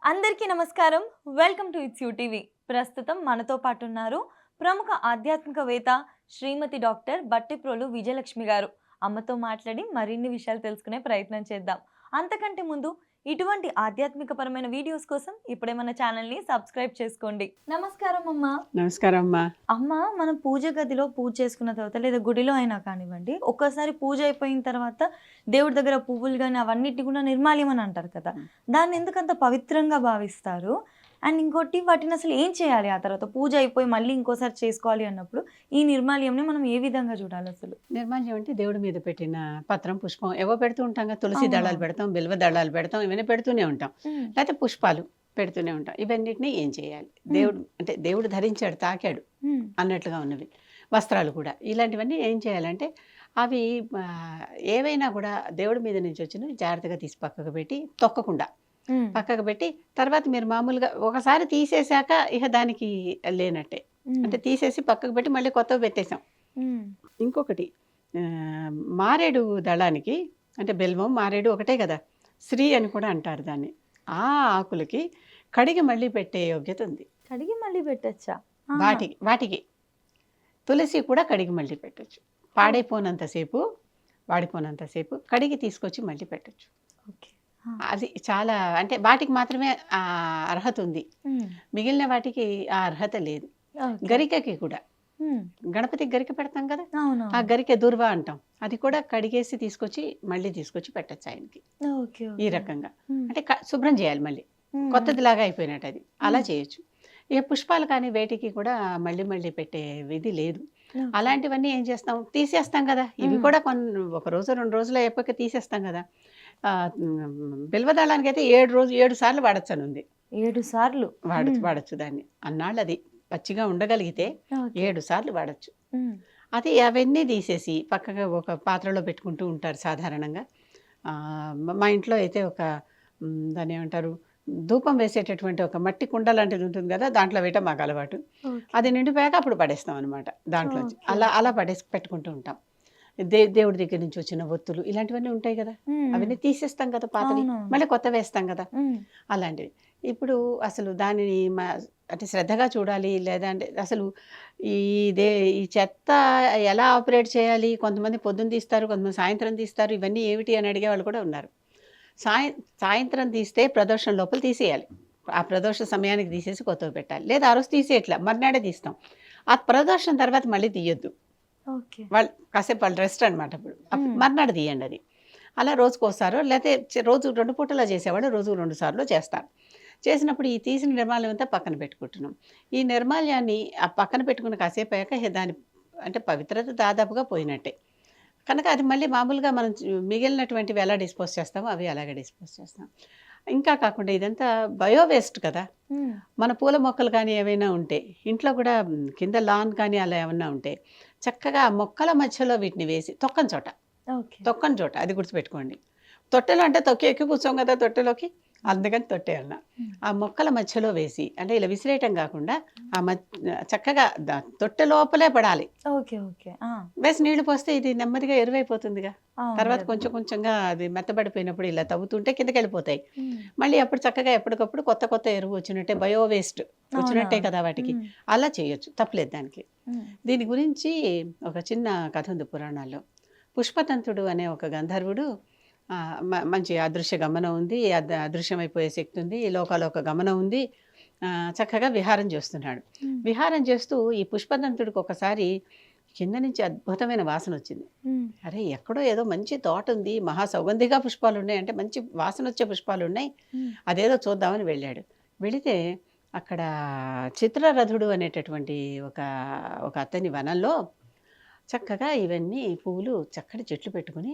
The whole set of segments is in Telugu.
అందరికీ నమస్కారం. Welcome to it's you TV. ప్రస్తుతం మనతో పాటు ఉన్నారు ప్రముఖ ఆధ్యాత్మికవేత్త శ్రీమతి డాక్టర్ బట్టిప్రోలు విజయలక్ష్మి గారు. అమ్మతో మాట్లాడి మరిన్ని విషయాలు తెలుసుకునే ప్రయత్నం చేద్దాం. అంతకంటే ముందు ఇటువంటి ఆధ్యాత్మికపరమైన వీడియోస్ కోసం ఇప్పుడే మన ఛానల్‌ని సబ్స్క్రైబ్ చేసుకోండి. నమస్కారం అమ్మ. నమస్కారం అమ్మా. అమ్మ, మనం పూజ గదిలో పూజ చేసుకున్న తర్వాత లేదా గుడిలో అయినా కానివ్వండి, ఒక్కసారి పూజ అయిపోయిన తర్వాత దేవుడి దగ్గర పువ్వులు గాని అవన్నిటిని కూడా నిర్మాల్యం అని అంటారు కదా! దాన్ని ఎందుకంత పవిత్రంగా భావిస్తారు? అండ్ ఇంకోటి, వాటిని అసలు ఏం చేయాలి? ఆ తర్వాత పూజ అయిపోయి మళ్ళీ ఇంకోసారి చేసుకోవాలి అన్నప్పుడు ఈ నిర్మాల్యంని మనం ఏ విధంగా చూడాలి అసలు? నిర్మాల్యం అంటే దేవుడి మీద పెట్టిన పత్రం, పుష్పం ఏవో పెడుతూ ఉంటాం కదా. తులసి దళాలు అవునవును. పెడతాం, బిల్వ దళాలు పెడతాం, ఇవన్నీ పెడుతూనే ఉంటాం. హ్మ్. లేకపోతే పుష్పాలు పెడుతూనే ఉంటాం. ఇవన్నిటిని ఏం చేయాలి? దేవుడు అంటే దేవుడు ధరించాడు, తాకాడు హ్మ్. అన్నట్లుగా ఉన్నవి. వస్త్రాలు కూడా ఇలాంటివన్నీ ఏం చేయాలంటే అవి ఏవైనా కూడా దేవుడి మీద నుంచి వచ్చినవి జాగ్రత్తగా తీసి పక్కకు పెట్టి తొక్కకుండా హ్మ్. పక్కకు పెట్టి తర్వాత మీరు మామూలుగా ఒకసారి తీసేశాక ఇక దానికి లేనట్టే. హ్మ్. అంటే తీసేసి పక్కకు పెట్టి మళ్ళీ కొత్తవి పెట్టేసాం. హ్మ్. ఇంకొకటి మారేడు దళానికి అంటే బెల్వం, మారేడు ఒకటే కదా. శ్రీ అని కూడా అంటారు దాన్ని. ఆ ఆకులకి కడిగి మళ్ళీ పెట్టే యోగ్యత ఉంది. కడిగి మళ్ళీ పెట్టొచ్చా? ఆహా! వాటికి వాటికి తులసి కూడా కడిగి మళ్ళీ పెట్టొచ్చు. పాడైపోనంతసేపు, వాడిపోనంతసేపు కడిగి తీసుకొచ్చి మళ్ళీ పెట్టొచ్చు. ఓకే. ఆ! అది చాలా అంటే వాటికి మాత్రమే ఆ అర్హత ఉంది. హ్మ్. మిగిలిన వాటికి ఆ అర్హత లేదు. ఓకే. గరికకి కూడా హ్మ్. గణపతికి గరిక పెడతాం కదా. ఆ అవునవును. గరికె దుర్వ అంటాం. అది కూడా కడిగేసి తీసుకొచ్చి మళ్ళీ తీసుకొచ్చి పెట్టొచ్చు ఆయనకి. ఓకే. ఈ ఓకే. రకంగా హ్మ్. అంటే శుభ్రం చేయాలి మళ్ళీ. హ్మ్. హ్మ్. కొత్తదిలాగా అయిపోయినట్టు అది. అలా హ్మ్. చేయొచ్చు. ఇక పుష్పాలు కానీ వేటికి కూడా మళ్ళీ మళ్ళీ పెట్టే విధి లేదు. ఓకే. అలాంటివన్నీ ఏం చేస్తాం, తీసేస్తాం కదా. ఇవి హ్మ్. కూడా ఒక రోజు 2 రోజులు అయిపోయాక తీసేస్తాం కదా. బిల్వదళానికైతే 7 సార్లు వాడొచ్చనుంది. 7 సార్లు. వాడొచ్చు హ్మ్. వాడొచ్చు దాన్ని. అన్నాళ్ళది పచ్చిగా ఉండగలిగితే ఓకే. 7 సార్లు వాడొచ్చు. హ్మ్. అది అవన్నీ తీసేసి పక్కగా ఒక పాత్రలో పెట్టుకుంటూ ఉంటారు సాధారణంగా. మా ఇంట్లో అయితే ఒక దాన్నేమంటారు, ధూపం వేసేటటువంటి ఒక మట్టి కుండ లాంటిది ఉంటుంది కదా. దాంట్లో వేయటం మాకు అలవాటు. ఓకే. అది నిండిపోయాక అప్పుడు పడేస్తాం అనమాట దాంట్లోంచి. ఓకే. అలా ఓకే. అలా పెట్టుకుంటూ ఉంటాం. దేవుడి దగ్గర నుంచి వచ్చిన ఒత్తులు ఇలాంటివన్నీ ఉంటాయి కదా. హ్మ్. హ్మ్. అవన్నీ తీసేస్తాం కదా పాతవి. అవునవును. మళ్ళీ కొత్తవేస్తాం కదా. హ్మ్. అలాంటివి. ఇప్పుడు అసలు దానిని అంటే శ్రద్ధగా చూడాలి. లేదా అంటే అసలు ఈ దే ఈ చెత్త ఎలా ఆపరేట్ చేయాలి? కొంతమంది పొద్దున తీస్తారు, కొంతమంది సాయంత్రం తీస్తారు. ఇవన్నీ ఏమిటి అని అడిగేవాళ్ళు కూడా ఉన్నారు. సాయంత్రం తీస్తే ప్రదోషం లోపల తీసేయాలి. ఆ ప్రదోష సమయానికి తీసేసి కొత్తవి పెట్టాలి. లేదా ఆ రోజు తీసేయట్లా మర్నాడే తీస్తాం. ఆ ప్రదోషం తర్వాత మళ్ళీ తీయొద్దు. ఓకే. కాసేపు వాళ్ళు రెస్ట్ అనమాట అప్పుడు. హ్మ్. మర్నాడు తీయండది. అలా రోజుకోసారో లేతే రోజు 2 పూటలా చేసేవాళ్ళు రోజుకు 2 సార్లో చేస్తారు. చేసినప్పుడు ఈ తీసిన నిర్మాల్యం అంతా పక్కన పెట్టుకుంటున్నాం. ఈ నిర్మాల్యాన్ని ఆ పక్కన పెట్టుకుని కాసేపయ్యాక దాని అంటే పవిత్రత దాదాపుగా పోయినట్టే. కనుక అది మళ్ళీ మామూలుగా మనం మిగిలినటువంటివి ఎలా డిస్పోజ్ చేస్తామో అవి అలాగే డిస్పోజ్ చేస్తాం. ఇంకా కాకుండా ఇదంతా బయో వేస్ట్ కదా. హ్మ్. మన పూల మొక్కలు కానీ ఏవైనా ఉంటే, ఇంట్లో కూడా కింద లాన్ కానీ అలా ఏమన్నా ఉంటే, చక్కగా ఆ మొక్కల మధ్యలో వీటిని వేసి ఓకే. తొక్కని చోట అది గుర్తుపెట్టుకోండి. తొట్టెలో అంటే తొక్కి ఎక్కి కూర్చోం కదా తొట్టెలోకి. అందుకని తొట్టె అన్నా. హ్మ్. ఆ మొక్కల మధ్యలో వేసి అంటే ఇలా విసిరేయటం కాకుండా ఆ చక్కగా తొట్టె లోపలే పడాలి. ఓకే. ఓకే. ఆ! వేసి నీళ్లు పోస్తే ఇది నెమ్మదిగా ఎరువైపోతుందిగా. అవును తర్వాత గదా! కొంచెం కొంచెంగా అది మెత్తబడిపోయినప్పుడు ఇలా తవ్వుతుంటే కిందకెళ్ళిపోతాయి. హ్మ్. మళ్ళీ అప్పుడు చక్కగా ఎప్పటికప్పుడు కొత్త కొత్త ఎరువు వచ్చినట్టే బయో వేస్ట్ వచ్చినట్టే అవునవును. కదా వాటికి. హ్మ్. అలా చేయొచ్చు. తప్పులేదు దానికి. హ్మ్. దీని గురించి ఒక చిన్న కథ ఉంది పురాణాల్లో. పుష్పతంతుడు అనే ఒక గంధర్వుడు మంచి అదృశ్య గమనం ఉంది. అదృశ్యమైపోయే శక్తి ఉంది. ఈ లోకాలోక గమనం ఉంది. చక్కగా విహారం చేస్తున్నాడు. హ్మ్. విహారం చేస్తూ ఈ పుష్పదంతుడికి ఒకసారి కింద నుంచి అద్భుతమైన వాసనొచ్చింది. హ్మ్. అరే! ఎక్కడో ఏదో మంచి తోటుంది. మహా సౌగంధిగా పుష్పాలున్నాయి. అంటే మంచి వాసనొచ్చే పుష్పాలున్నాయి. హ్మ్. అదేదో చూద్దామని వెళ్ళాడు. వెళితే అక్కడ చిత్రరథుడు అనేటటువంటి ఒక ఒక అతని వనంలో చక్కగా ఇవన్నీ పువ్వులు చక్కటి చెట్లు పెట్టుకొని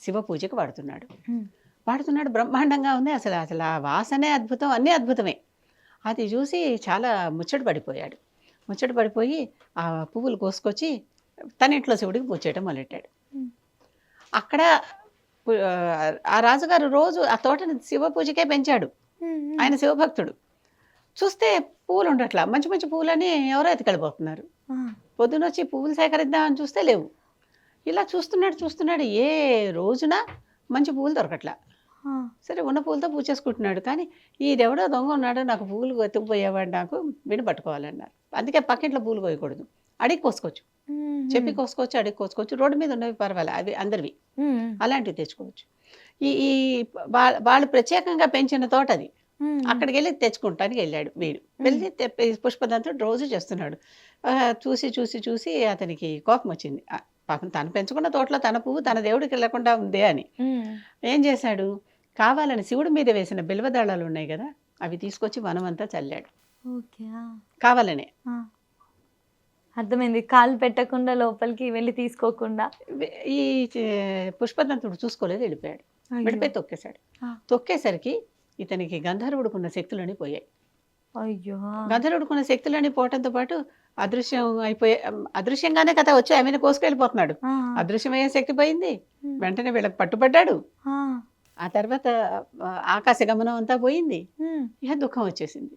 శివ పూజకి వాడుతున్నాడు. హ్మ్. వాడుతున్నాడు బ్రహ్మాండంగా ఉంది. అసలు ఆ వాసనే అద్భుతం. అన్నీ అద్భుతమే. అది చూసి చాలా ముచ్చట పడిపోయాడు. ముచ్చట పడిపోయి ఆ పువ్వులు కోసుకొచ్చి తన ఇంట్లో శివుడికి పూజ చేయడం మొదలెట్టాడు. హ్మ్. అక్కడ ఆ రాజుగారు రోజు ఆ తోటని శివ పూజకే పెంచాడు. హ్మ్. హ్మ్. ఆయన శివభక్తుడు. చూస్తే పువ్వులుండట్లా. మంచి మంచి పువ్వులని ఎవరో ఎత్తుకెళ్ళిపోతున్నారు. ఆ! పొద్దునొచ్చి పువ్వులు సేకరిద్దామని చూస్తే లేవు. ఇలా చూస్తున్నాడు ఏ రోజున మంచి పువ్వులు దొరకట్లా. ఆ. సరే ఉన్న పూలతో పూజ చేసుకుంటున్నాడు. కానీ ఈడెవడో దొంగ ఉన్నాడు, నాకు పూలు ఎత్తుకుపోయేవాడు, నాకు వీడిని పట్టుకోవాలన్నారు. అందుకే పక్కింట్లో పూలు కోయకూడదు. అడిగి కోసుకోవచ్చు. చెప్పి కోసుకోవచ్చు, అడిగి కోసుకోవచ్చు. రోడ్డు మీద ఉన్నవి పర్వాలే, అవి అందరివి. అలాంటివి తెచ్చుకోవచ్చు. ఈ ఈ వాళ్ళు ప్రత్యేకంగా పెంచిన తోట అది. అక్కడికి వెళ్ళి తెచ్చుకుంటానికి వెళ్ళాడు వీడు. వెళ్ళి పుష్పదంతుడు రోజు చేస్తున్నాడు. చూసి చూసి చూసి అతనికి కోపం వచ్చింది. పాపం తను పెంచుకున్న తోటలో తన పువ్వు తన దేవుడికి వెళ్ళకుండా ఉందే అని. ఏం చేశాడు, కావాలని శివుడి మీద వేసిన బిల్వదళాలు ఉన్నాయి కదా, అవి తీసుకొచ్చి వనమంతా చల్లాడు. ఓకే. కావాలనే. అర్థమైంది. కాలు పెట్టకుండా లోపలికి వెళ్ళి తీసుకోకుండా. ఈ పుష్పదంతుడు చూసుకోలేదు, వెళ్ళిపోయాడు. వెళ్ళిపోయి తొక్కేశాడు. తొక్కేసరికి ఇతనికి గంధర్వుడుకున్న శక్తులని పోయాయి. అయ్యో. గంధర్వుడుకున్న శక్తులని పోవటంతో పాటు అదృశ్యం అదృశ్యంగానే కథ వచ్చి ఆమెను కోసుకెళ్ళిపోతున్నాడు. అదృశ్యమయ్యే శక్తి పోయింది. వెంటనే వీళ్ళకి పట్టుబడ్డాడు. ఆ తర్వాత ఆకాశ గమనం అంతా పోయింది. ఇక దుఃఖం వచ్చేసింది.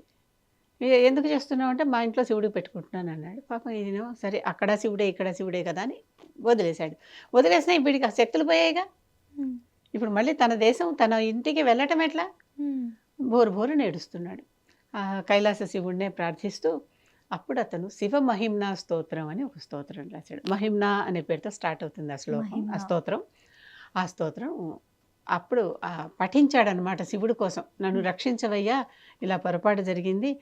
ఎందుకు చేస్తున్నావు అంటే, మా ఇంట్లో శివుడికి పెట్టుకుంటున్నాను అన్నాడు. పాపం ఇదేమో సరే, అక్కడ శివుడే ఇక్కడ శివుడే కదా అని వదిలేశాడు. వదిలేసినా వీడికి ఆ శక్తులు పోయాయిగా. ఇప్పుడు మళ్ళీ తన దేశం తన ఇంటికి వెళ్ళటం ఎట్లా? బోరు బోరు నేడుస్తున్నాడు. ఆ కైలాస శివుడినే ప్రార్థిస్తూ అప్పుడు అతను శివ మహిమ్నా స్తోత్రం అని ఒక స్తోత్రం రాశాడు. మహిమ్నా అనే పేరుతో స్టార్ట్ అవుతుంది ఆ శ్లోకం, ఆ స్తోత్రం. ఆ స్తోత్రం అప్పుడు పఠించాడనమాట శివుడి కోసం. నన్ను రక్షించవయ్యా, ఇలా పొరపాటు జరిగింది.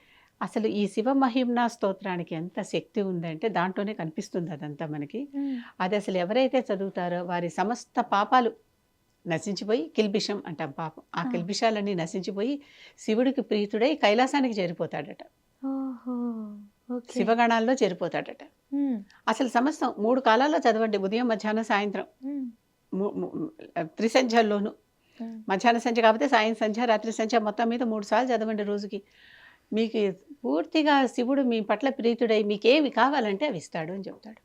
అసలు ఈ శివ మహిమ్నా స్తోత్రానికి ఎంత శక్తి ఉందంటే దాంట్లోనే కనిపిస్తుంది అదంతా మనకి. అది అసలు ఎవరైతే చదువుతారో వారి సమస్త పాపాలు నశించిపోయి, కిల్బిషం అంటాం పాపం, ఆ కిల్బిషాలన్నీ నశించిపోయి శివుడికి ప్రీతుడై కైలాసానికి చేరిపోతాడట. శివగణాల్లో చేరిపోతాడట. అసలు సమస్తం 3 కాలాల్లో చదవండి, ఉదయం మధ్యాహ్నం సాయంత్రం, త్రిసంధ్యల్లోనూ. మధ్యాహ్న సంధ్య కాకపోతే సాయం సంధ్య రాత్రి సంధ్య మొత్తం మీద 3 సార్లు చదవండి రోజుకి. మీకు పూర్తిగా శివుడు మీ పట్ల ప్రీతుడై మీకేవి కావాలంటే అవి ఇస్తాడు అని చెప్తాడు.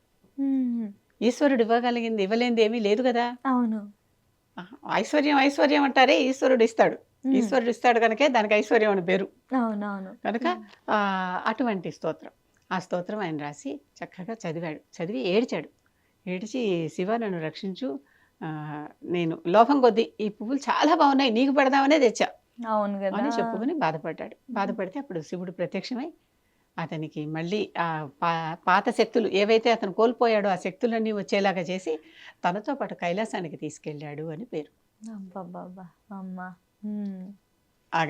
ఈశ్వరుడు ఇవ్వగలిగింది ఇవ్వలేనిది ఏమీ లేదు కదా. అవును. ఐశ్వర్యం ఐశ్వర్యం అంటారే, ఈశ్వరుడు ఇస్తాడు. ఈశ్వరుడు ఇస్తాడు కనుకే దానికి ఐశ్వర్యం అని పేరు. అవునవును. కనుక అటువంటి స్తోత్రం, ఆ స్తోత్రం ఆయన రాసి చక్కగా చదివాడు. చదివి ఏడ్చాడు. ఏడిచి, శివ నన్ను రక్షించు, నేను లోపం కొద్దీ ఈ పువ్వులు చాలా బాగున్నాయి, నీకు పెడదామనే తెచ్చా అని చెప్పుకుని బాధపడ్డాడు. బాధపడితే అప్పుడు శివుడు ప్రత్యక్షమై అతనికి మళ్ళీ ఆ పాత శక్తులు ఏవైతే అతను కోల్పోయాడో ఆ శక్తులన్నీ వచ్చేలాగా చేసి తనతో పాటు కైలాసానికి తీసుకెళ్ళాడు అని పేరు.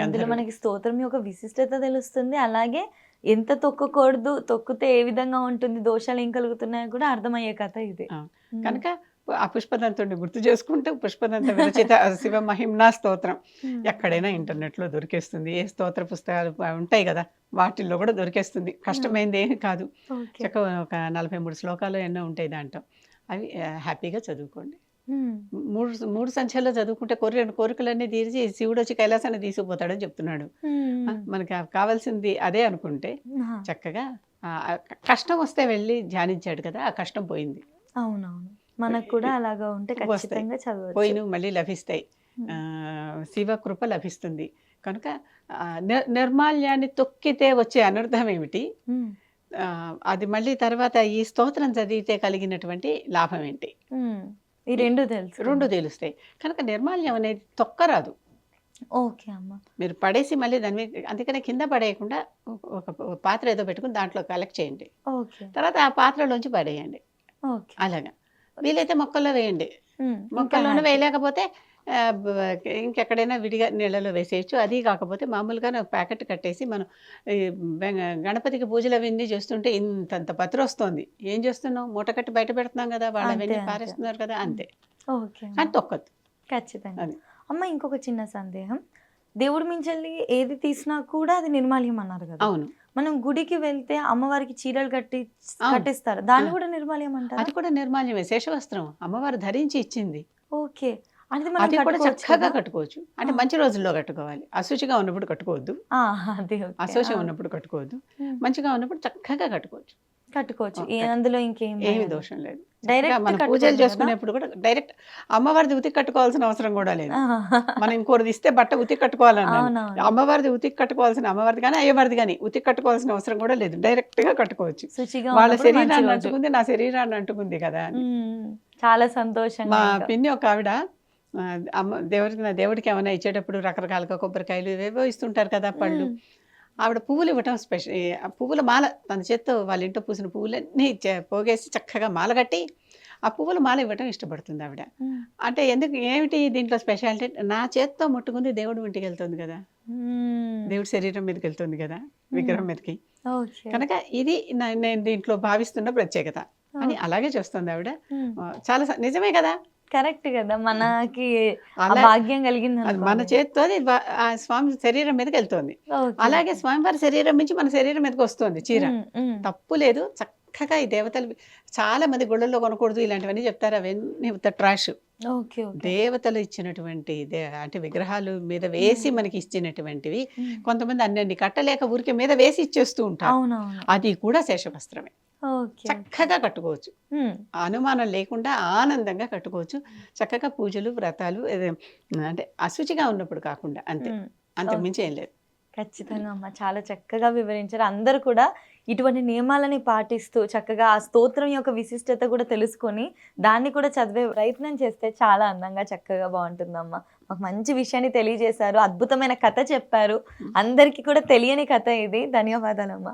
అందులో మనకి స్తోత్రం యొక్క విశిష్టత తెలుస్తుంది. అలాగే ఎంత తొక్కకూడదు, తొక్కితే ఏ విధంగా ఉంటుంది, దోషాలు ఏం కలుగుతున్నాయో కూడా అర్థమయ్యే కథ ఇది. కనుక ఆ పుష్పదంతుడిని గుర్తు చేసుకుంటూ పుష్పదంత విరచిత శివ మహిమ్నా స్తోత్రం ఎక్కడైనా ఇంటర్నెట్లో దొరికేస్తుంది. ఏ స్తోత్ర పుస్తకాలు ఉంటాయి కదా, వాటిల్లో కూడా దొరికేస్తుంది. కష్టమైంది ఏమి కాదు. చక్కగా ఒక 43 శ్లోకాలు ఎన్నో ఉంటాయి దాంట్లో. అవి హ్యాపీగా చదువుకోండి. 3 సంఖ్యలో చదువుకుంటే కోరికలన్నీ తీర్చి శివుడు వచ్చి కైలాసాన్ని తీసుకుపోతాడని చెప్తున్నాడు. మనకి కావాల్సింది అదే అనుకుంటే చక్కగా కష్టం వస్తే వెళ్ళి ధ్యానించాడు కదా, ఆ కష్టం పోయింది. అవునవును. మనకు కూడా అలాగా ఉంటే ఖచ్చితంగా చదవచ్చు. పోయిన మళ్ళీ లభిస్తాయి. శివ కృప లభిస్తుంది. కనుక నిర్మాల్యాన్ని తొక్కితే వచ్చే అనర్థం ఏమిటి, అది మళ్ళీ తర్వాత ఈ స్తోత్రం చదివితే కలిగినటువంటి లాభం ఏంటి, ఈ రెండు తెలుస్తాయి. కనుక నిర్మాల్యం అనేది తొక్కరాదు. ఓకే అమ్మ. మీరు పడేసి మళ్ళీ దాని మీద, అందుకనే కింద పడేయకుండా ఒక పాత్ర ఏదో పెట్టుకుని దాంట్లో కలెక్ట్ చేయండి. తర్వాత ఆ పాత్రలోంచి పడేయండి. అలాగా వీలైతే మొక్కల్లో వేయండి. మొక్కల్లోనే వేయలేకపోతే ఇంకెక్కడైనా విడిగా నీళ్ళలో వేసేయచ్చు. అది కాకపోతే మామూలుగా ప్యాకెట్ కట్టేసి మనం గణపతికి పూజలు అవన్నీ చేస్తుంటే ఇంతంత పత్రి వస్తుంది, ఏం చేస్తున్నాం, మూట కట్టి బయట పెడుతున్నాం కదా, వాళ్ళు అవన్నీ పారేస్తున్నారు కదా, అంతే. అని తొక్కద్దు ఖచ్చితంగా. అమ్మ, ఇంకొక చిన్న సందేహం, దేవుడి మించెల్లి ఏది తీసినా కూడా అది నిర్మాల్యం అన్నారు కదా. అవును. మనం గుడికి వెళ్తే అమ్మవారికి చీరలు కట్టిస్తారు, దాన్ని కూడా నిర్మాల్యం అంటారు. అది కూడా నిర్మాల్యమే. శేషవస్త్రం అమ్మవారు ధరించి ఇచ్చింది. ఓకే. అది కూడా చక్కగా కట్టుకోవచ్చు. అంటే మంచి రోజుల్లో కట్టుకోవాలి, అశుచిగా ఉన్నప్పుడు కట్టుకోవద్దు. అశోచం ఉన్నప్పుడు కట్టుకోవద్దు, మంచిగా ఉన్నప్పుడు చక్కగా కట్టుకోవచ్చు. అందులో ఇంకేం ఏమి దోషం లేదు. మనం పూజలు చేసుకునేప్పుడు కూడా డైరెక్ట్ అమ్మవారిది ఉతికి కట్టుకోవాల్సిన అవసరం కూడా లేదు. మనం ఇంకోరిది ఇస్తే బట్ట ఉతికి కట్టుకోవాలన్నా అమ్మవారిది ఉతికి కట్టుకోవాల్సిన, అమ్మవారిది కానీ అయ్యవారిది కానీ ఉతికి కట్టుకోవాల్సిన అవసరం కూడా లేదు. డైరెక్ట్ గా కట్టుకోవచ్చు. వాళ్ళ శరీరాన్ని అంటుకుంది, నా శరీరాన్ని అంటుకుంది కదా అని. చాలా సంతోషం. మా పిన్ని ఒక ఆవిడ దేవుడికి ఏమైనా ఇచ్చేటప్పుడు రకరకాలుగా కొబ్బరికాయలు ఇవేవో ఇస్తుంటారు కదా పళ్ళు. హ్మ్. ఆవిడ పువ్వులు ఇవ్వటం పువ్వుల మాల తన చేత్తో వాళ్ళ ఇంట్లో పూసిన పువ్వులన్నీ పోగేసి చక్కగా మాల కట్టి ఆ పువ్వుల మాల ఇవ్వటం ఇష్టపడుతుంది ఆవిడ. హ్మ్. అంటే ఎందుకు ఏమిటి దీంట్లో స్పెషాలిటీ, నా చేత్తో ముట్టుకుంది దేవుడి ఒంటికి వెళ్తుంది కదా, హ్మ్. దేవుడి శరీరం మీదకి వెళ్తుంది కదా, విగ్రహం మీదకి. ఓకే. కనుక ఇది నేను దీంట్లో భావిస్తున్న ప్రత్యేకత అని ఓకే. అలాగే చేస్తుంది ఆవిడ. హ్మ్. చాలా నిజమే కదా. కరెక్ట్ కదా! మనకి ఆ అలా భాగ్యం అది మన కలిగిందనుకోండి. చేత్తో అది ఆ స్వామి శరీరం మీదకి వెళ్తుంది. ఓకే. అలాగే ఓకే. స్వామివారి శరీరం నుంచి మన శరీరం మీదకి వస్తుంది చీర. హ్మ్. హ్మ్. తప్పు లేదు. చక్కగా ఈ దేవతలు చాలా మంది గుళ్ళల్లో కొనకూడదు ఇలాంటివన్నీ చెప్తారు. అవన్నీ ఉత్త ట్రాష్. ఓకే. ఓకే. దేవతలు ఇచ్చినటువంటి అంటే విగ్రహాలు మీద హ్మ్. వేసి మనకి ఇచ్చినటువంటివి. హ్మ్. కొంతమంది అన్నన్ని కట్టలేక ఊరికే మీద వేసి ఇచ్చేస్తూ ఉంటారు. అవునవును. అది కూడా శేషవస్త్రమే. ఓకే. ఓకే. చక్కగా కట్టుకోవచ్చు. హ్మ్. అనుమానం లేకుండా ఆనందంగా కట్టుకోవచ్చు. చక్కగా పూజలు, వ్రతాలు అంటే అశుచిగా ఉన్నప్పుడు కాకుండా అంతే. హ్మ్. అంతకు ఓకే. మించి ఏం లేదు. ఖచ్చితంగా అమ్మ. చాలా చక్కగా వివరించారు. అందరూ కూడా ఇటువంటి నియమాలని పాటిస్తూ చక్కగా ఆ స్తోత్రం యొక్క విశిష్టత కూడా తెలుసుకొని, దాన్ని కూడా చదివే ప్రయత్నం చేస్తే చాలా అందంగా, చక్కగా బావుంటుందమ్మ. మాకు మంచి విషయాన్ని తెలియజేశారు. అద్భుతమైన కథ చెప్పారు. అందరికీ కూడా తెలియని కథ ఇది. ధన్యవాదాలమ్మ.